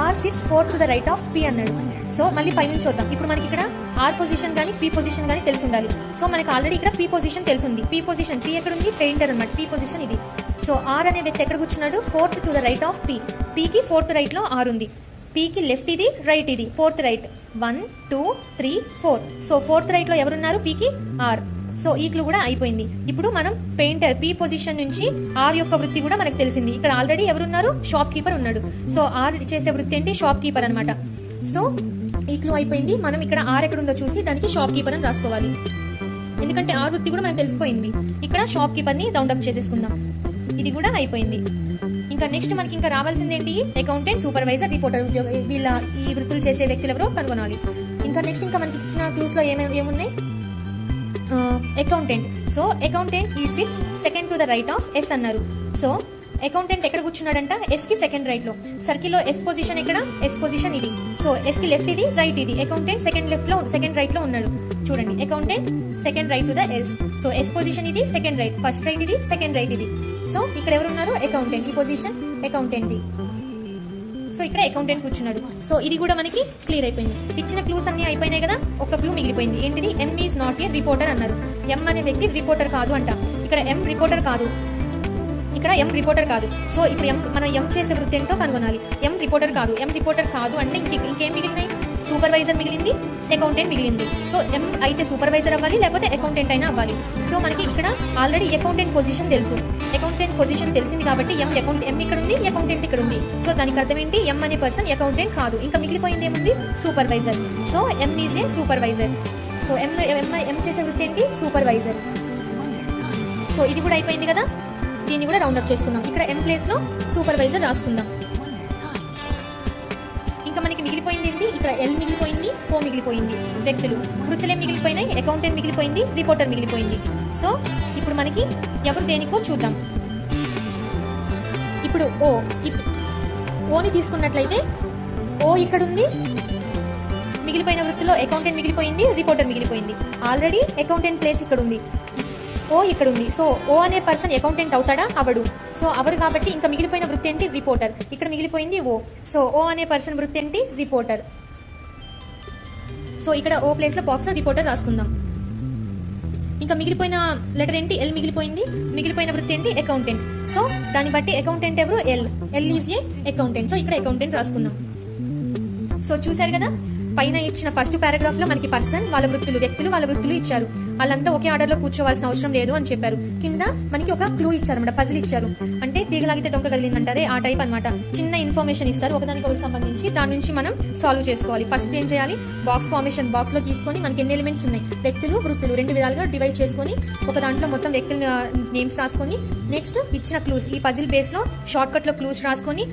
Speaker 1: R sits fourth to the right of P అన్నాడు. సో మళ్ళీ పైనుంచి చూద్దాం. ఇప్పుడు మనకి ఇక్కడ ఆర్ పొజిషన్ కానీ పీ పొజిషన్ కానీ తెలిసి ఉండాలి. సో మనకి ఆల్రెడీ ఇక్కడ పీ పొజిషన్ తెలిసింది. పీ ఎక్కడ ఉంది? పెయింటర్ అనమాట. పీ పొజిషన్ ఇది. సో ఆర్ అనే వ్యక్తి ఎక్కడ కూర్చున్నాడు? Fourth to the right of P. పీకి ఫోర్త్ రైట్ లో ఆర్ ఉంది. పీకి లెఫ్ట్ ఇది, రైట్ ఇది. Fourth right. 1 2 3 4. So fourth right లో ఎవరున్నారు? పీకి ఆర్. సో ఈ క్లూ కూడా అయిపోయింది. ఇప్పుడు మనం పెయింటర్ పీ పొజిషన్ నుంచి ఆర్ యొక్క వృత్తి కూడా మనకు తెలిసింది. ఇక్కడ ఆల్రెడీ ఎవరున్నారు? షాప్ కీపర్ ఉన్నాడు. సో ఆర్ చేసే వృత్తి ఏంటి? షాప్ కీపర్ అనమాట. సో ఈ క్లూ అయిపోయింది. మనం ఇక్కడ ఆర్ ఎక్కడ ఉందో చూసి దానికి షాప్ కీపర్ అని రాసుకోవాలి. ఎందుకంటే ఆర్ వృత్తి కూడా మనకు తెలిసిపోయింది. ఇక్కడ షాప్ కీపర్ ని రౌండ్ అప్ చేసేసుకుందాం. ఇది కూడా అయిపోయింది. ఇంకా నెక్స్ట్ మనకి ఇంకా రావాల్సింది ఏంటి? అకౌంటెంట్, సూపర్వైజర్, రిపోర్టర్ ఉద్యోగం. వీళ్ళ ఈ వృత్తులు చేసే వ్యక్తులు ఎవరో కనుగొనాలి. ఇంకా నెక్స్ట్ ఇంకా మనకి ఇచ్చిన క్లూస్ లో ఏమున్నాయి? అకౌంటెంట్. సో అకౌంటెంట్ ఈ sits second to the right of S అన్నారు. సో అకౌంటెంట్ ఎక్కడ కూర్చున్నాడంట? ఎస్ కి సెకండ్ రైట్ లో. సర్కిల్ లో ఎస్ పొజిషన్ ఎక్కడ? ఎస్ పొజిషన్ ఇది. సో ఎస్ కి లెఫ్ట్ ఇది, రైట్ ఇది. అకౌంటెంట్ సెకండ్ రైట్ లో ఉన్నాడు. చూడండి, accountant second right to the S. So S position ఇది, సెకండ్ రైట్. ఫస్ట్ రైట్ ఇది, సెకండ్ రైట్ ఇది. సో ఇక్కడ ఎవరు ఉన్నారు? అకౌంటెంట్. ఈ పొజిషన్ అకౌంటెంట్ ది. సో ఇక్కడ అకౌంటెంట్ కూర్చున్నాడు. సో ఇది కూడా మనకి క్లియర్ అయిపోయింది. ఇచ్చిన క్లూస్ అన్ని అయిపోయినాయి కదా. ఒక క్లూ మిగిలిపోయింది. ఏంటిది? ఎం ఈజ్ నాట్ ఏ రిపోర్టర్ అన్నారు. ఎం అనే వ్యక్తి రిపోర్టర్ కాదు అంట. ఇక్కడ ఎం రిపోర్టర్ కాదు. సో ఇప్పుడు మనం ఎం చేసే వృత్తి ఏంటో కనుగొనాలి. ఎం రిపోర్టర్ కాదు అంటే ఇంకేం మిగిలినాయి? సూపర్వైజర్ మిగిలింది, అకౌంటెంట్ మిగిలింది. సో ఎం అయితే సూపర్వైజర్ అవ్వాలి, లేకపోతే అకౌంటెంట్ అయినా అవ్వాలి. సో మనకి ఇక్కడ ఆల్రెడీ అకౌంటెంట్ పొజిషన్ తెలుసు. అకౌంటెంట్ పొజిషన్ తెలిసింది కాబట్టి ఎం ఇక్కడ ఉంది, అకౌంటెంట్ ఇక్కడ ఉంది. సో దానికి అర్థం ఏంటి? ఎం అనే పర్సన్ అకౌంటెంట్ కాదు. ఇంకా మిగిలిపోయింది ఏముంది? Supervisor. So M is a supervisor. So M చేసే వృత్తి ఏంటి? సూపర్వైజర్. సో ఇది కూడా అయిపోయింది కదా. దీన్ని కూడా రౌండ్ అప్ చేసుకుందాం. ఇక్కడ ఎం ప్లేస్ లో సూపర్వైజర్ రాసుకుందాం. ఇంకా మనకి మిగిలిపోయింది ఏంటి? ఇక్కడ ఎల్ మిగిలిపోయింది, ఓ మిగిలిపోయింది. వ్యక్తులు, వృత్తులే మిగిలిపోయినాయి. అకౌంటెంట్ మిగిలిపోయింది, రిపోర్టర్ మిగిలిపోయింది. సో ఇప్పుడు మనకి ఎవరు దేనికో చూద్దాం. ఇప్పుడు ఓని తీసుకున్నట్లయితే ఓ ఇక్కడ ఉంది, మిగిలిపోయిన వృత్తిలో అకౌంటెంట్ మిగిలిపోయింది, రిపోర్టర్ మిగిలిపోయింది. ఆల్రెడీ అకౌంటెంట్ ప్లేస్ ఇక్కడ ఉంది, ఓ ఇక్కడ ఉంది. సో ఓ అనే పర్సన్ అకౌంటెంట్ అవుతాడా? అవడు. సో అవరు కాబట్టి ఇంకా మిగిలిపోయిన వృత్తి ఏంటి? రిపోర్టర్. ఇక్కడ మిగిలిపోయింది ఓ. సో ఓ అనే పర్సన్ వృత్తి ఏంటి? రిపోర్టర్. సో ఇక్కడ ఓ ప్లేస్ లో బాక్స్ లో రిపోర్టర్ రాసుకుందాం. ఇంకా మిగిలిపోయిన లెటర్ ఏంటి? ఎల్ మిగిలిపోయింది. మిగిలిపోయిన వృత్తి ఏంటి? అకౌంటెంట్. సో దాన్ని బట్టి అకౌంటెంట్ ఎవరు? L is a accountant. So ఇక్కడ అకౌంటెంట్ రాసుకుందాం. సో చూసారు కదా, పైన ఇచ్చిన ఫస్ట్ పారాగ్రాఫ్ లో మనకి పర్సన్, వాళ్ళ వృత్తులు, వ్యక్తులు వాళ్ళ వృత్తులు ఇచ్చారు. వాళ్ళంతా ఒకే ఆర్డర్ లో కూర్చోవాల్సిన అవసరం లేదు అని చెప్పారు. కింద మనకి ఒక క్లూ ఇచ్చారు అన్నమాట, పజిల్ ఇచ్చారు. అంటే తీగలాగితే డొంక కలిగిందంటారే ఆ టైప్ అన్నమాట. చిన్న ఇన్ఫర్మేషన్ ఇస్తారు ఒకదానికి ఒకటి సంబంధించి, దాని నుంచి మనం సాల్వ్ చేసుకోవాలి. ఫస్ట్ ఏం చేయాలి? బాక్స్ ఫార్మేషన్, బాక్స్ లో తీసుకొని మనకి ఎన్ని ఎలిమెంట్స్ ఉన్నాయి, వ్యక్తులు, వృత్తులు, 2 విధాలుగా డివైడ్ చేసుకొని ఒక దాంట్లో మొత్తం వ్యక్తుల నేమ్స్ రాసుకొని, నెక్స్ట్ ఇచ్చిన క్లూస్, ఈ పజిల్ బేస్ లో షార్ట్ కట్ లో క్లూస్ రాసుకొని,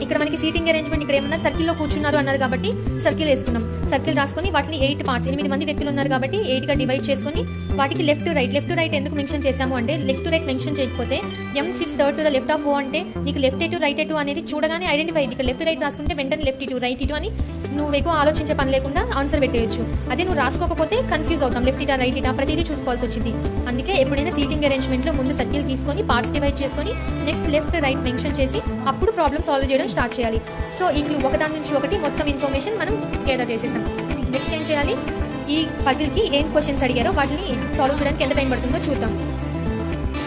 Speaker 1: ఇక్కడ మనకి సీటింగ్ అరేంజ్మెంట్ ఇక్కడ ఏమన్నా సర్కిల్ లో కూర్చున్నారు అన్నారు కాబట్టి సర్కిల్ వేసుకున్నాం. సర్కిల్ రాసుకొని వాటిని 8 పార్ట్స్, 8 మంది వ్యక్తులు ఉన్నారు కాబట్టి 8 గా డివైడ్ చేసుకొని వాటికి లెఫ్ట్ రైట్ ఎందుకు మెన్షన్ చేశాము అంటే, లెఫ్ట్ టు రైట్ మెన్షన్ చేయకపోతే M sits third to the left of O అంటే నీకు లెఫ్ట్ ఎటు రైట్ ఎటు అనేది చూడగానే ఐడెంటిఫై అయ్యింది. ఇక్కడ లెఫ్ట్ రైట్ రాసుకుంటే వెంటనే లెఫ్ట్ ఇటు రైట్ ఇటు అని నువ్వు ఎక్కువ ఆలోచించే పని లేకుండా ఆన్సర్ పెట్టేయచ్చు. అదే నువ్వు రాసుకోకపోతే కన్ఫ్యూజ్ అవుతాం, లెఫ్ట్ ఇటా రైట్ ఇటా ప్రతిదీ చూసుకోవాల్సి వచ్చింది. అందుకే ఎప్పుడైనా సీటింగ్ అరేంజ్మెంట్ లో ముందు సర్కిల్ తీసుకొని పార్ట్స్ డివైడ్ చేసుకొని నెక్స్ట్ లెఫ్ట్ రైట్ మెన్షన్ చేసి అప్పుడు ప్రాబ్లమ్ సాల్వ్ చేయడం స్టార్ట్ చేయాలి. సో ఈ క్లూ ఒకదాని నుంచి ఒకటి మొత్తం ఇన్ఫర్మేషన్ మనం గ్యాదర్ చేసేసాం. నెక్స్ట్ ఏం చేయాలి? ఈ పజిల్ కి ఏం క్వశ్చన్స్ అడిగారో వాటిని సాల్వ్ చేయడానికి ఎంత టైం పడుతుందో చూద్దాం.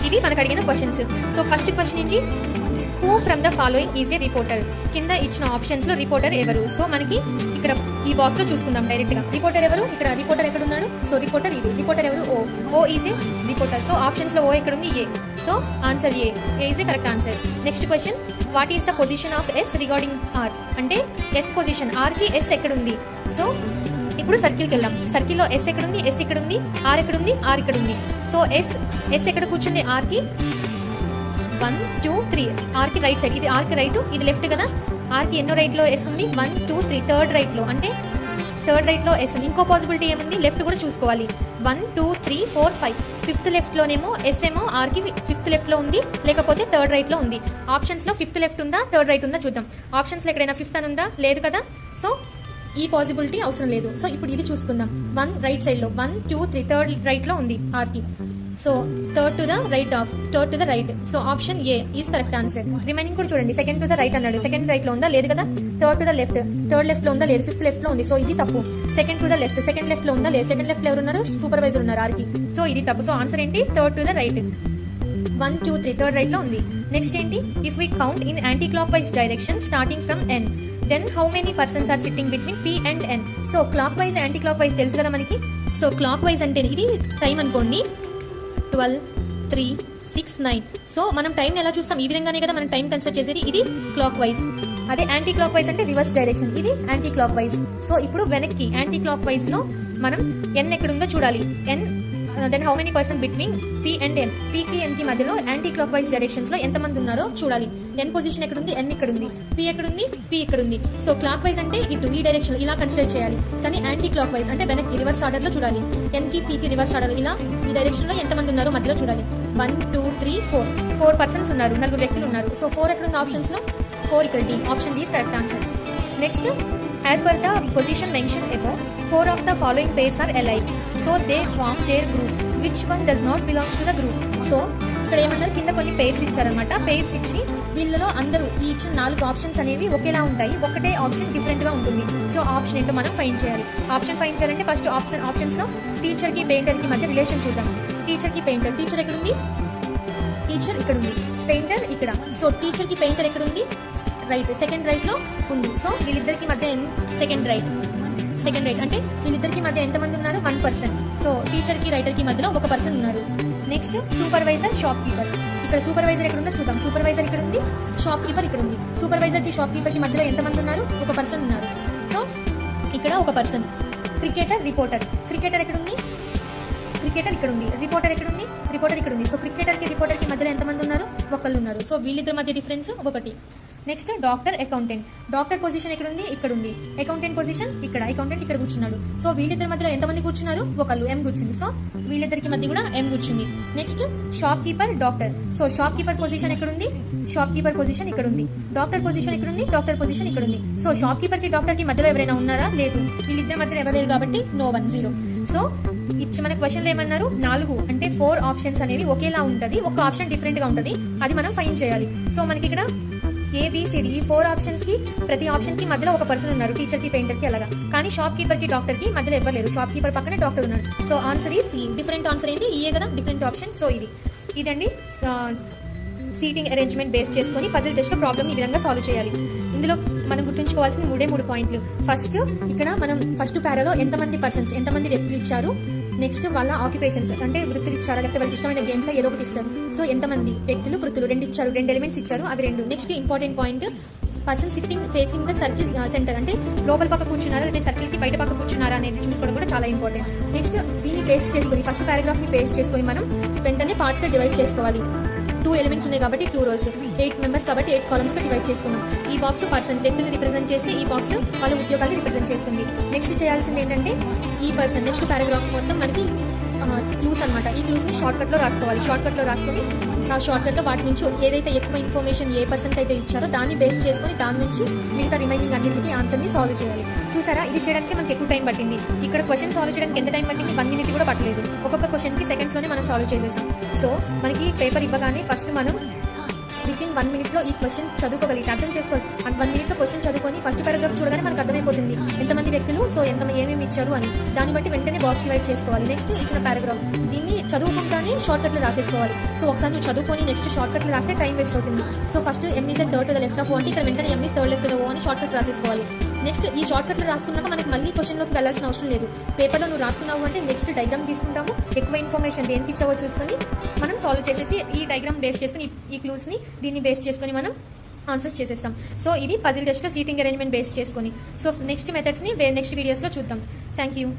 Speaker 1: ఇవి మనకు అడిగిన క్వశ్చన్స్. సో ఫస్ట్ క్వశ్చన్ ఏంటి? Who from the following is a reporter. కింద ఇచ్చిన ఆప్షన్స్ లో రిపోర్టర్ ఎవరు? సో మనకి ఇక్కడ ఈ బాక్స్ లో చూసుకుందాం డైరెక్ట్ గా. రిపోర్టర్ ఎవరు? ఇక్కడ రిపోర్టర్ ఎక్కడ ఉన్నాడు? సో రిపోర్టర్ ఇది. రిపోర్టర్ ఎవరు? O is a reporter. So options లో ఓ ఎక్కడ ఉంది? A. So answer A is a correct answer. Next question, what is the position of S regarding R. అంటే ఎస్ పొజిషన్, ఆర్ కి S ఎక్కడుంది? So ఇప్పుడు సర్కిల్కి వెళ్దాం. సర్కిల్లో ఎస్ ఎక్కడుంది? ఎస్ ఇక్కడ ఉంది. ఆర్ ఎక్కడుంది? ఆర్ ఇక్కడ ఉంది. సో ఎస్ ఎక్కడ కూర్చుంది? ఆర్ కి 1 2 3. ఆర్ కి రైట్ సైడ్, ఇది ఆర్ కి రైట్, ఇది లెఫ్ట్ కదా. ఆర్ కి ఎన్నో రైట్ లో ఎస్ ఉంది? 1 2 3. థర్డ్ రైట్ లో, అంటే థర్డ్ రైట్ లో ఎస్ ఉంది. ఇంకో పాసిబిలిటీ ఏముంది? లెఫ్ట్ కూడా చూసుకోవాలి. 1 2 3 4 5. ఫిఫ్త్ లెఫ్ట్ లోనేమో ఎస్ ఏమో ఆర్ కి ఫిఫ్త్ లెఫ్ట్ లో ఉంది, లేకపోతే థర్డ్ రైట్ లో ఉంది. ఆప్షన్స్ లో ఫిఫ్త్ లెఫ్ట్ ఉందా, థర్డ్ రైట్ ఉందా చూద్దాం. ఆప్షన్స్ లో ఎక్కడైనా ఫిఫ్త్ అని ఉందా? లేదు కదా. సో ఈ పాసిబిలిటీ అవసరం లేదు. సో ఇప్పుడు ఇది చూసుకుందాం. 1 రైట్ సైడ్ లో 1 2 3 థర్డ్ రైట్ లో ఉంది ఆర్ కి. So third to the right. So option A is correct answer. Remaining కూడా చూడండి. సెకండ్ టు ద రైట్ అన్నాడు, సెకండ్ రైట్ లో ఉందా? లేదు కదా. Third to the left, third left లో ఉందా? లేదు. ఫిఫ్త్ లెఫ్ట్ లో ఉంది. సో ఇది తప్పు. Second to the left, second left లో ఉందా? లేదు. సెకండ్ లెఫ్ట్ లో ఎవరు ఉన్నారు? సూపర్వైజర్ ఉన్నారు ఆర్ కి. సో ఇది తప్పు. సో ఆన్సర్ ఏంటి? Third to the right. 1 2 3 third right లో ఉంది. నెక్స్ట్ ఏంటి? If we count in anticlockwise direction starting from N, then how many persons are sitting between P and N. So clockwise, anticlockwise తెలుసు కదా మనకి. So clock wise అంటే ఇది time అనుకోండి, 12 3 6 9. So మనం time ఎలా చూస్తాం? ఈ విధంగానే కదా మనం టైం కన్సిడర్ చేసేది. ఇది క్లాక్ వైజ్. అదే యాంటీ క్లాక్ వైజ్ అంటే రివర్స్ డైరెక్షన్, ఇది యాంటీ క్లాక్ వైజ్. సో ఇప్పుడు వెనక్కి యాంటీ క్లాక్ వైజ్ లో మనం ఎన్ ఎక్కడుందో చూడాలి. N, then how many person between P and N. P కి ఎన్ కి మధ్యలో యాంటీ క్లాక్ వైజ్ డైరెక్షన్స్ లో ఎంతమంది ఉన్నారో చూడాలి. ఎన్ పొజిషన్ ఎక్కడుంది? ఎన్ ఇక్కడ ఉంది. పి ఎక్కడుంది? పి ఇక్కడ ఉంది. సో క్లాక్ వైజ్ అంటే ఇటు ఈ డైరెక్షన్ లో ఇలా కన్సిడర్ చేయాలి. కానీ యాంటీ క్లాక్ వైజ్ అంటే వెనక్కి రివర్స్ ఆర్డర్ లో చూడాలి. ఎన్ కి పి కి రివర్స్ ఆర్డర్ ఇలా ఈ డైరెక్షన్ లో ఎంతమంది ఉన్నారో మధ్యలో చూడాలి. 1 2 3 4 పర్సన్స్ ఉన్నారు, 4 వ్యక్తులు ఉన్నారు. సో 4 ఎక్కడుంది ఆప్షన్స్ లో? 4 ఇక్కడ. D, option D is correct answer. Next, as per the position mentioned above, 4 of the following pairs are alike, so they form their group. Which one does not belongs to the group? So ఇక్కడ ఏమన్నారు? కింద కొన్ని pairs ఇచ్చారనమాట. Pairs ఇచ్చి వీళ్ళలో అందరూ ఈ ఇచ్చిన 4 ఆప్షన్స్ అనేవి ఒకేలా ఉంటాయి, ఒకటే ఆప్షన్ డిఫరెంట్ గా ఉంటుంది. సో ఆప్షన్ ఏంటో మనం ఫైండ్ చేయాలి. ఆప్షన్ ఫైండ్ చేయాలంటే ఫస్ట్ ఆప్షన్స్ లో టీచర్ కి పెయింటర్ కి మధ్య రిలేషన్ చూద్దాం. టీచర్ కి పెయింటర్, టీచర్ ఎక్కడ ఉంది? టీచర్ ఇక్కడ ఉంది, పెయింటర్ ఇక్కడ. సో టీచర్ కి పెయింటర్ ఎక్కడ ఉంది? రైట్, సెకండ్ రైట్ లో ఉంది. సో వీళ్ళిద్దరికి మధ్య సెకండ్ రైట్ అంటే వీళ్ళిద్దరికి మధ్య ఎంతమంది ఉన్నారు? 1 పర్సన్. సో టీచర్ కి రైటర్ కి మధ్యలో 1 పర్సన్ ఉన్నారు. Next supervisor, shop keeper. ఇక్కడ సూపర్వైజర్ ఎక్కడ ఉందో చూద్దాం. సూపర్వైజర్ ఇక్కడ ఉంది, షాప్ కీపర్ ఇక్కడ ఉంది. సూపర్వైజర్ కి షాప్ కీపర్ కి మధ్యలో ఎంతమంది ఉన్నారు? 1 పర్సన్ ఉన్నారు. సో ఇక్కడ 1 పర్సన్. Cricketer, reporter. క్రికెటర్ ఎక్కడ ఉంది? క్రికెటర్ ఇక్కడ ఉంది. రిపోర్టర్ ఎక్కడ ఉంది? రిపోర్టర్ ఇక్కడ ఉంది. సో క్రికెటర్ కి రిపోర్టర్ కి మధ్యలో ఎంతమంది ఉన్నారు? 1 ఉన్నారు. సో వీళ్ళిద్దరి మధ్య difference 1. Next doctor accountant. Doctor position ఎక్కడ ఉంది? ఇక్కడ ఉంది. అకౌంటెంట్ పొజిషన్ ఇక్కడ. అకౌంటెంట్ ఇక్కడ కూర్చున్నాడు. సో వీళ్ళిద్దరి మధ్యలో ఎంతమంది కూర్చున్నారు? ఒకళ్ళు, ఎం కూర్చుంది. సో వీళ్ళిద్దరికి మధ్య కూడా ఎం కూర్చుంది. Next shop keeper, doctor. So shopkeeper position ఎక్కడ ఉంది? షాప్ కీపర్ పొజిషన్ ఇక్కడ ఉంది. డాక్టర్ పొజిషన్ ఇక్కడ ఉంది. డాక్టర్ పొజిషన్ ఇక్కడ ఉంది. సో షాప్ కీపర్ కి డాక్టర్ కి మధ్యలో ఎవరైనా ఉన్నారా? లేదు. వీళ్ళిద్దరి మధ్యలో ఎవరు లేరు కాబట్టి నో వన్, 0. సో మన క్వశ్చన్లు ఏమన్నారు? 4 అంటే 4 ఆప్షన్స్ అనేవి ఒకేలా ఉంటది, ఒక ఆప్షన్ డిఫరెంట్ గా ఉంటది, అది మనం ఫైండ్ చేయాలి. సో మనకి ఇక్కడ ఏబిసిడి ఈ 4 ఆప్షన్స్ కి ప్రతి ఆప్షన్ కి మధ్యలో ఒక పర్సన్ ఉన్నారు, టీచర్ కి, పెయింటర్ కి, అలాగా. కానీ షాప్ కీపర్ కి, డాక్టర్ కి మధ్యలో ఎవరు లేరు. షాప్ కీపర్ పక్కనే డాక్టర్ ఉన్నాడు. సో ఆన్సర్ ఈ సి. డిఫరెంట్ ఆన్సర్ ఏంటి? ఈఏ కదా, డిఫరెంట్ ఆప్షన్. సో ఇదండి సీటింగ్ అరేంజ్మెంట్ బేస్ చేసుకుని పజిల్ టెస్ట్ లో ప్రాబ్లమ్ ఈ విధంగా సాల్వ్ చేయాలి. ఇందులో మనం గుర్తుంచుకోవాల్సిన 3 పాయింట్లు. ఫస్ట్ ఇక్కడ మనం ఫస్ట్ పారాలో ఎంతమంది పర్సన్స్, ఎంతమంది వ్యక్తులు ఇచ్చారు, నెక్స్ట్ వాళ్ళ ఆక్యుపేషన్స్ అంటే వృత్తులు ఇచ్చారా, లేకపోతే వాళ్ళకి ఇష్టమైన గేమ్స్ ఏదో ఒకటి ఇస్తారు. సో ఎంతమంది వ్యక్తులు, వృత్తులు 2 ఇచ్చారు, 2 ఎలిమెంట్స్ ఇచ్చారు, అవి 2. Next important point, person sitting facing the circle centre అంటే లోపల పక్క కూర్చున్నారా లేదా సర్కిల్ కి బయట పక్క కూర్చున్నారా అనేది చూసుకోవడం కూడా చాలా ఇంపార్టెంట్. నెక్స్ట్ దీన్ని బేస్ చేసుకుని ఫస్ట్ పారాగ్రాఫ్ ని బేస్ చేసుకుని మనం వెంటనే పార్ట్స్ గా డివైడ్ చేసుకోవాలి. 2 ఎలిమెంట్స్ ఉన్నాయి కాబట్టి 2 rows, 8 మెంబర్స్ కాబట్టి 8 కాలమ్స్ గా డివైడ్ చేసుకున్నాం. ఈ బాక్స్ పర్సన్స్ వ్యక్తులు రిప్రజెంట్ చేస్తే, ఈ బాక్స్ వాళ్ళ ఉద్యోగాలు రిప్రజెంట్ చేస్తుంది. నెక్స్ట్ చేయాల్సింది ఏంటంటే ఈ పర్సన్ నెక్స్ట్ పారాగ్రాఫ్ మొత్తం మనకి క్లూస్ అనమాట. ఈ క్లూస్ ని షార్ట్ కట్ లో రాసుకోవాలి. షార్ట్ కట్ లో రాసుకొని ఆ షార్ట్ కట్ లో వాటి నుంచి ఏదైతే ఎక్కువ ఇన్ఫర్మేషన్ ఏ పర్సన్ అయితే ఇచ్చారో దాన్ని బేస్ చేసుకుని దాని నుంచి మిగతా రిమైనింగ్ అన్నింటికి ఆన్సర్ ని సాల్వ్ చేయాలి. చూసారా, ఇది చేయడానికి మనకి ఎక్కువ టైం పట్టింది. ఇక్కడ క్వశ్చన్ సాల్వ్ చేయడానికి ఎంత టైం పట్టింది? 1 minute కూడా పట్టలేదు. ఒక్కొక్క క్వశ్చన్ కి సెకండ్స్ లోనే మనం సాల్వ్ చేసేసాం. సో మనకి పేపర్ ఇవ్వగానే ఫస్ట్ మనం వితిన్ 1 minute లో ఈ క్వశ్చన్ చదువుకోగలిగితే అర్థం చేసుకోవాలి. 1 minute లో క్వశ్చన్ చదువుకొని ఫస్ట్ పారాగ్రాఫ్ చూడగానే మనకు అర్థమైపోతుంది ఎంతమంది వ్యక్తులు, సో ఏమేమి ఇచ్చారు అని. దాన్ని బట్టి వెంటనే బాక్స్ డివైడ్ చేసుకోవాలి. నెక్స్ట్ ఇచ్చిన పారాగ్రాఫ్ దీన్ని చదువుకుంటానే షార్ట్ కట్లు రాసేసుకోవాలి. సో ఒకసారి నువ్వు చదువుకొని నెక్స్ట్ షార్ట్ కట్లు రాస్తే టైం వేస్ట్ అవుతుంది. So first M is third to the left of O అంటే ఇక్కడ వెంటనే M is third left the O అని షార్ట్ కట్ రాసేసుకోవాలి. నెక్స్ట్ ఈ షార్ట్ కట్లు రాసుకున్నాక మనకి మళ్ళీ క్వశ్చన్లోకి వెళ్ళాల్సిన అవసరం లేదు. పేపర్లో నువ్వు రాసుకున్నావు అంటే నెక్స్ట్ డయాగ్రామ్ తీసుకుంటాము, ఎక్కువ ఇన్ఫర్మేషన్ దేనికి ఇచ్చావో చూసుకొని మనం సాల్వ్ చేసేసి ఈ డయాగ్రామ్ బేస్ చేసుకుని ఈ క్లూస్ ని దీన్ని బేస్ చేసుకుని మనం ఆన్సర్స్ చేసేస్తాం. సో ఇది పజిల్ టెస్ట్ లో సీటింగ్ అరేంజ్మెంట్ బేస్ చేసుకొని. సో నెక్స్ట్ మెథడ్స్ ని నెక్స్ట్ వీడియోస్ లో చూద్దాం. Thank you.